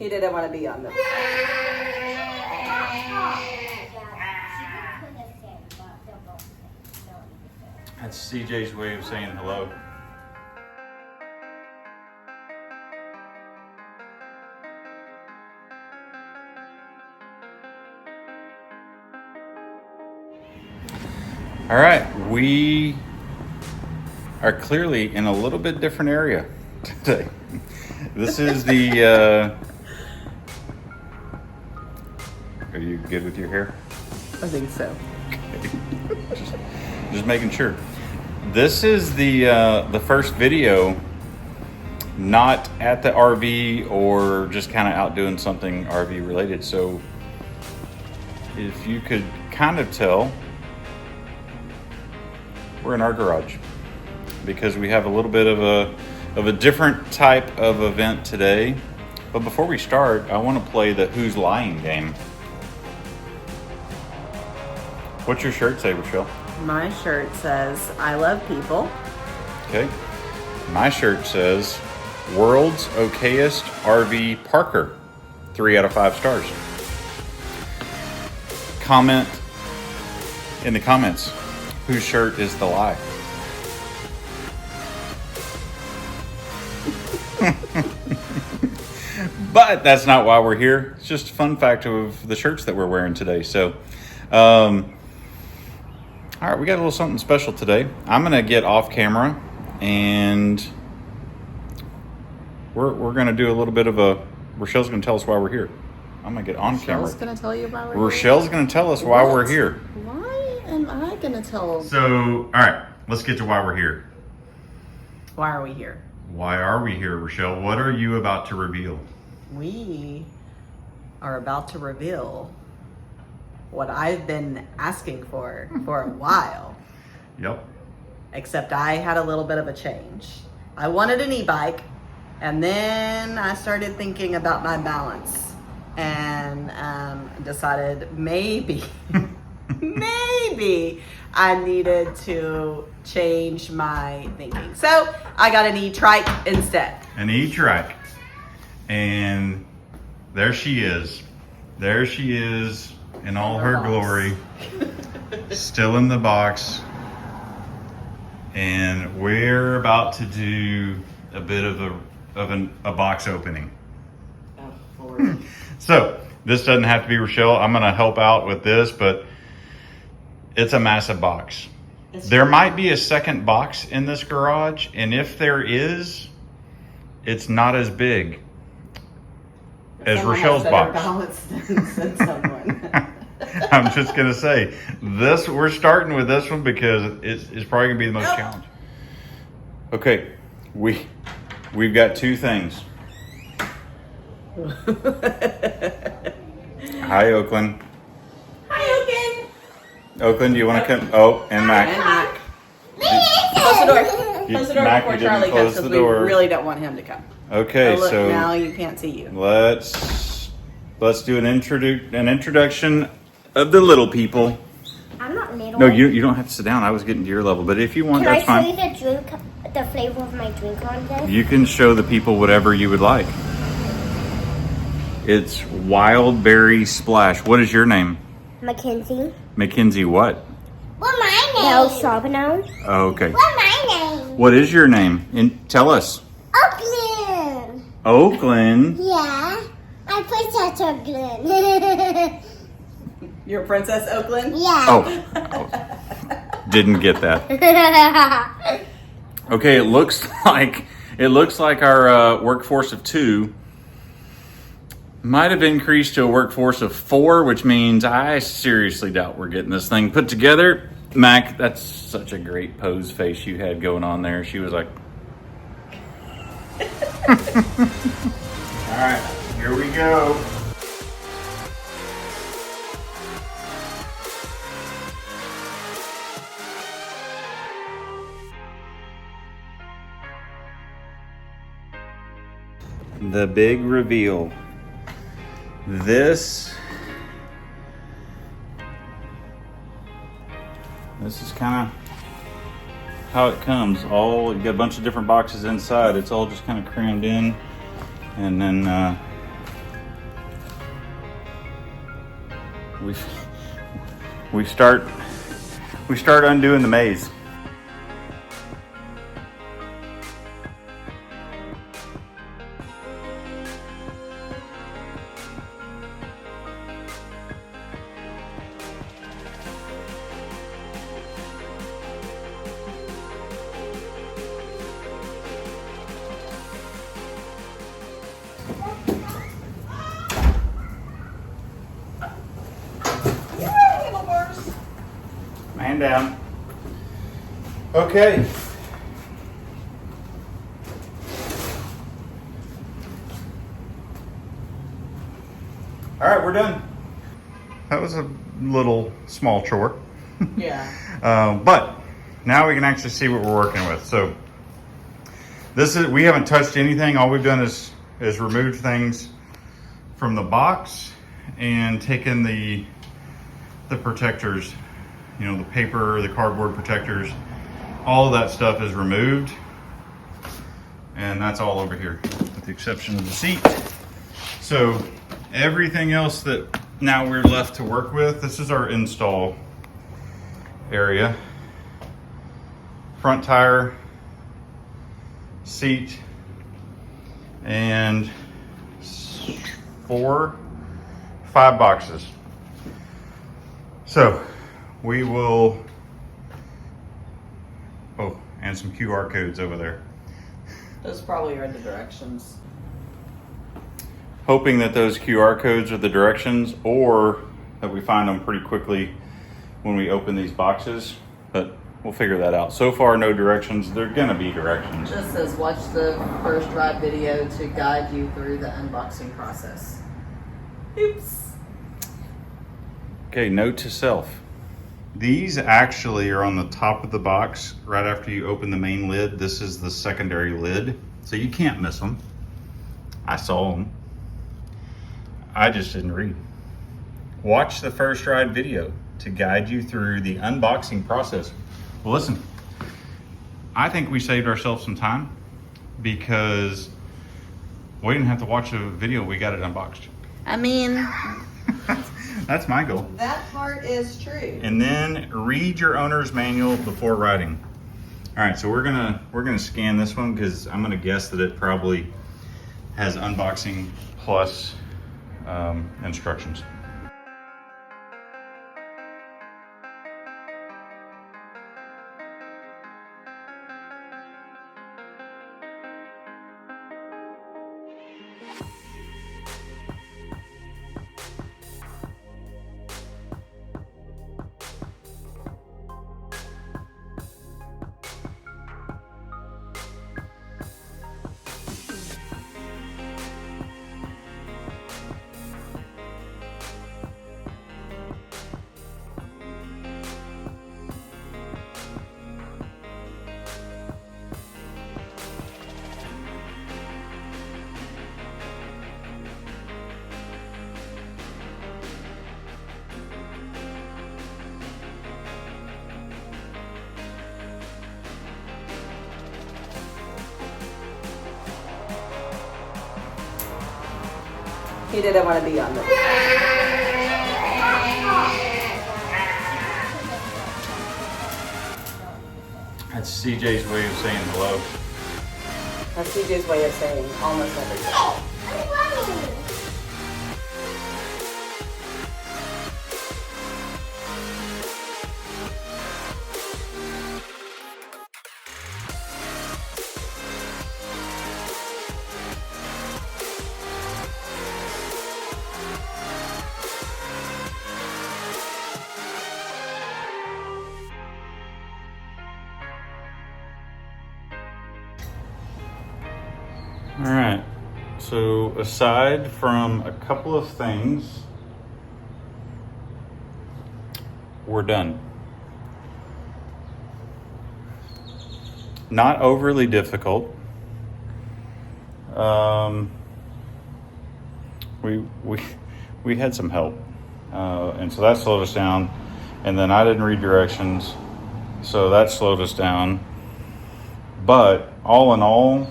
He didn't want to be on them. That's CJ's way of saying hello. All right, we are clearly in a little bit different area today. This is the, are you good with your hair? I think so. Okay. just making sure. This is the first video not at the RV or just kind of out doing something RV related. So if you could kind of tell, we're in our garage because we have a little bit of a different type of event today. But before we start, I want to play the Who's Lying game. What's your shirt say, Rachelle? My shirt says, I love people. Okay. My shirt says, World's Okayest RV Parker. 3 out of 5 stars. Comment in the comments, whose shirt is the lie? But that's not why we're here. It's just a fun fact of the shirts that we're wearing today. So, all right, we got a little something special today. I'm going to get off camera and we're going to do a little bit of a, Rachelle's going to tell us why we're here. I'm going to get on camera. Rachelle's going to tell you why we're here? Rachelle's going to tell us why we're here. Why am I going to tell? So, all right, let's get to why we're here. Why are we here? Why are we here, Rachelle? What are you about to reveal? We are about to reveal what I've been asking for a while. Yep. Except I had a little bit of a change. I wanted an e-bike, and then I started thinking about my balance and decided maybe I needed to change my thinking. So I got an ETrike instead. An ETrike. And there she is. There she is in all her glory. Still in the box. And we're about to do a bit of a box opening. Oh, Lord. So this doesn't have to be Rachelle. I'm going to help out with this, but it's a massive box. There might be a second box in this garage, and if there is, it's not as big as Rachelle's box. Than someone. I'm just gonna say this. We're starting with this one because it's probably gonna be the most challenging. Okay, we've got 2 things. Hi, Oakland. Hi, Oakland. Oakland, do you want to come? Oh, and Mac. And Mac. Close the door. Close the door Mac, before you didn't Charlie close comes the because we door. really don't want him to come. Okay, Oh, look, so now you can't see you. let's do an introduction of the little people. I'm not little. No, you don't have to sit down. I was getting to your level, but if you want, Can that's I fine. show you the drink, the flavor of my drink on this? You can show the people whatever you would like. It's Wild Berry Splash. What is your name? Mackenzie. Mackenzie what? What my name? No, Charbonneau. Oh, okay. What my name? What is your name? And tell us. Oakland. Oakland. Yeah, I Princess Oakland. You're Princess Oakland? Yeah. Oh. Didn't get that. Okay, it looks like our workforce of 2 might have increased to a workforce of 4, which means I seriously doubt we're getting this thing put together. Mac, that's such a great pose face you had going on there. She was like, all right, here we go. The big reveal. This is kind of how it comes. You got a bunch of different boxes inside. It's all just kind of crammed in, and then we start undoing the maze. Man down. Okay. All right, we're done. That was a little small chore. Yeah. But now we can actually see what we're working with. So we haven't touched anything. All we've done is removed things from the box and taken the protectors, you know, the paper, the cardboard protectors, all of that stuff is removed. And that's all over here, with the exception of the seat. So everything else that now we're left to work with, this is our install area. Front tire, seat, and 5 boxes. So we will, oh, and some QR codes over there. Those probably are the directions. Hoping that those QR codes are the directions, or that we find them pretty quickly when we open these boxes, but we'll figure that out. So far, no directions. They're gonna be directions. It just says watch the first ride video to guide you through the unboxing process. Oops. Okay, note to self. These actually are on the top of the box right after you open the main lid. This is the secondary lid, so you can't miss them. I saw them. I just didn't read. Watch the first ride video to guide you through the unboxing process. Well, listen, I think we saved ourselves some time because we didn't have to watch a video. We got it unboxed. I mean, That's my goal. that part is true. And then read your owner's manual before riding. All right, so we're gonna scan this one because I'm gonna guess that it probably has unboxing plus instructions. He didn't want to be on the. That's CJ's way of saying hello. That's CJ's way of saying almost everything. All right, so aside from a couple of things, we're done. Not overly difficult. We had some help, and so that slowed us down. And then I didn't read directions, so that slowed us down. But all in all,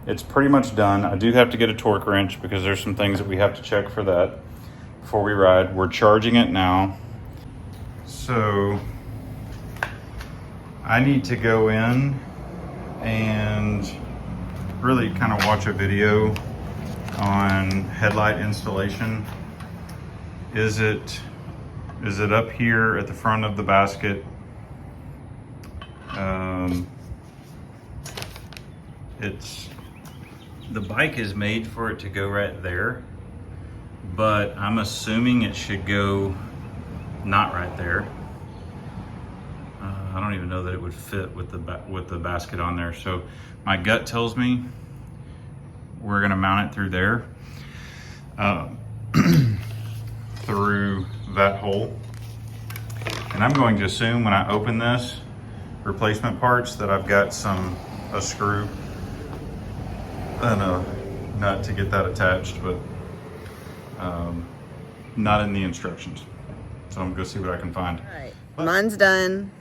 it's pretty much done. I do have to get a torque wrench because there's some things that we have to check for that. before we ride. We're charging it now. So I need to go in and really kind of watch a video on headlight installation. Is it up here at the front of the basket? The bike is made for it to go right there, but I'm assuming it should go not right there. I don't even know that it would fit with the basket on there. So my gut tells me we're gonna mount it through there, through that hole. And I'm going to assume when I open this replacement parts that I've got a screw and a nut to get that attached, but not in the instructions. So I'm gonna go see what I can find. All right, mine's done.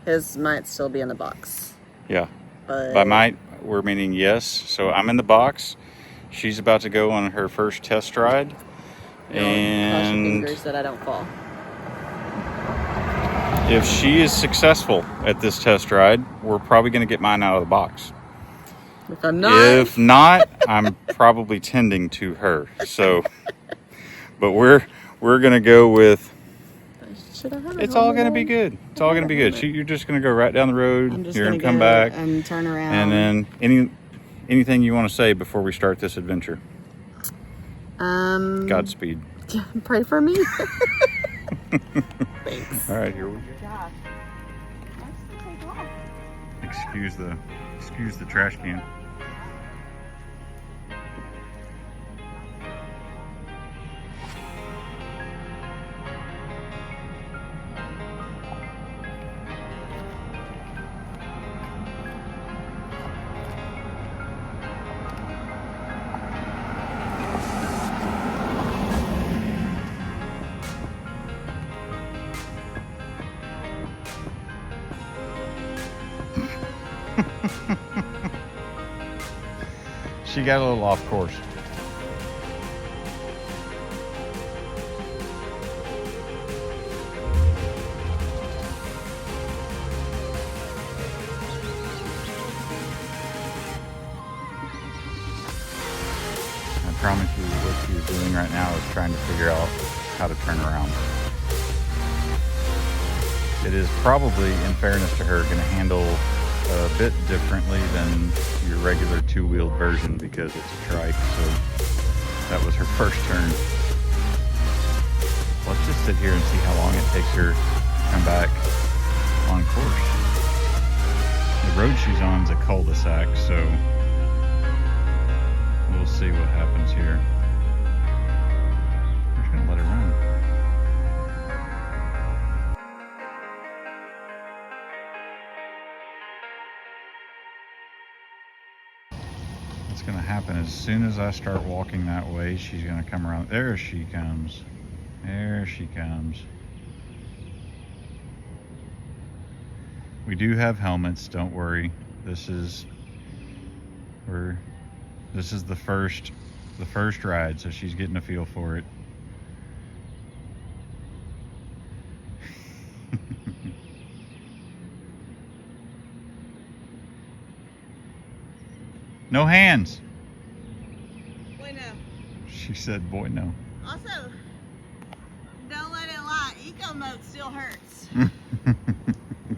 His might still be in the box. Yeah, But by might, we're meaning yes. So I'm in the box. She's about to go on her first test ride. cross your And fingers that I don't fall. if she is successful at this test ride, we're probably gonna get mine out of the box. If I'm not, If not, I'm probably tending to her. So, but we're gonna go with. should I have a It's all helmet gonna be on? good. It's all gonna be good. You're just gonna go right down the road. I'm just You're gonna gonna come go back, and turn around. and then anything you want to say before we start this adventure. Godspeed. Pray for me. Thanks. All right, here we go. Josh, Excuse the trash can. She got a little off course. I promise you what she's doing right now is trying to figure out how to turn around. It is probably, in fairness to her, going to handle a bit differently than your regular two-wheeled version because it's a trike, so that was her first turn. Let's just sit here and see how long it takes her to come back on course. The road she's on is a cul-de-sac, so we'll see what happens here. We're just gonna let her run. What's gonna happen as soon as I start walking that way, she's gonna come around. There she comes. There she comes. We do have helmets, don't worry. This is the first ride, so she's getting a feel for it. No hands. Boy, no. She said, boy, no. Also, don't let it lie. Eco mode still hurts. I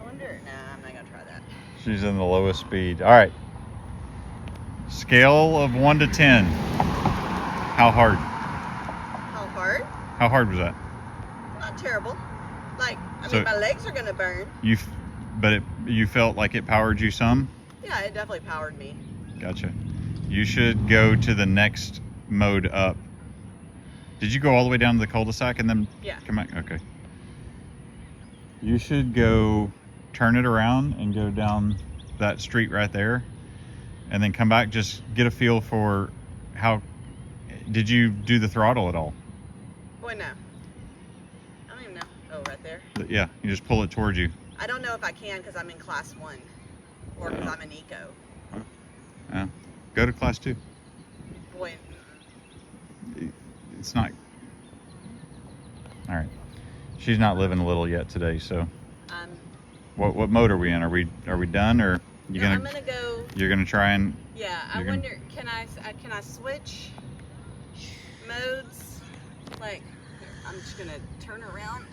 wonder. Nah, I'm not gonna try that. She's in the lowest speed. All right. Scale of 1 to 10. How hard? How hard? How hard was that? Not terrible. Like, I So- mean, my legs are gonna burn. You felt like it powered you some? Yeah, it definitely powered me. Gotcha. You should go to the next mode up. Did you go all the way down to the cul-de-sac and then Yeah. come back? Okay. You should go turn it around and go down that street right there and then come back. Just get a feel for how, did you do the throttle at all? Boy, no. I don't even know. Oh, right there. Yeah, you just pull it towards you. I don't know if I can because I'm in class 1 or because I'm in eco. Yeah. Go to class 2. Boy, It's not, All right. She's not living a little yet today, so. Um, What mode are we in? Are we done, or you no, gonna? I'm gonna go. You're gonna try and. Yeah, I wonder. Can I switch modes? Like, here, I'm just gonna turn around.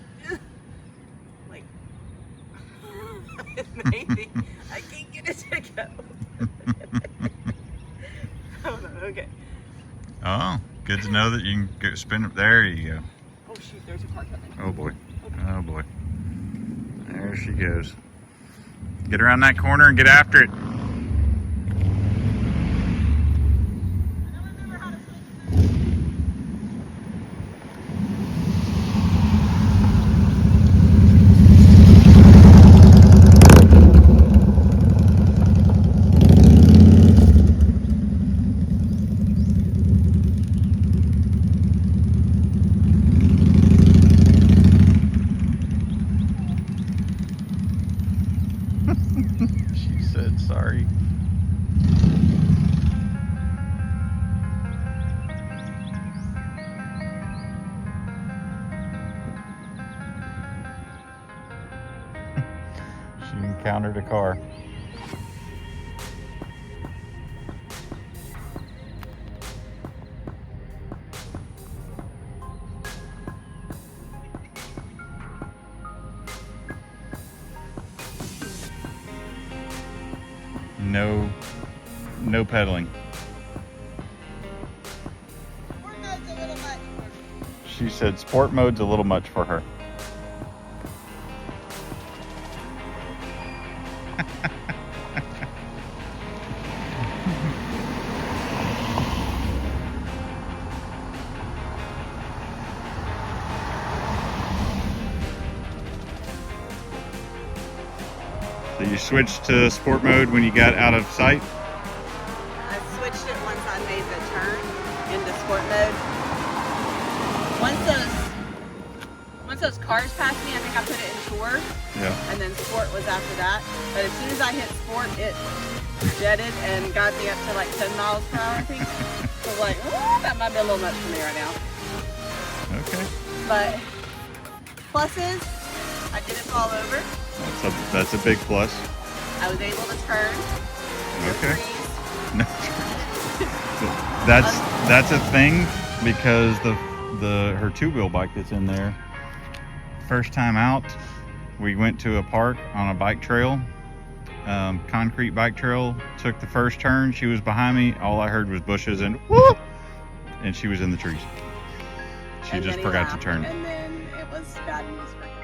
Like, maybe I can't get it to go. Hold on. Okay. Oh, good to know that you can go spin it. There you go. Oh shoot! There's a car coming. Oh boy. Oh boy. There she goes. Get around that corner and get after it. She said sorry. She encountered a car. No pedaling. Sport mode's a little much. She said sport mode's a little much for her. So you switched to sport mode when you got out of sight? I switched it once I made the turn into sport mode. Once those cars passed me, I think I put it in tour. Yeah. And then sport was after that. But as soon as I hit sport, it jetted and got me up to like 10 miles per hour, I think. So like, ooh, that might be a little much for me right now. Okay. But pluses, I didn't fall over. That's a big plus. I was able to turn. Okay. That's a thing, because her two-wheel bike that's in there, first time out, we went to a park on a bike trail, concrete bike trail, took the first turn, she was behind me, all I heard was bushes and whoop, and she was in the trees. She just forgot to turn. And then it was bad news for her.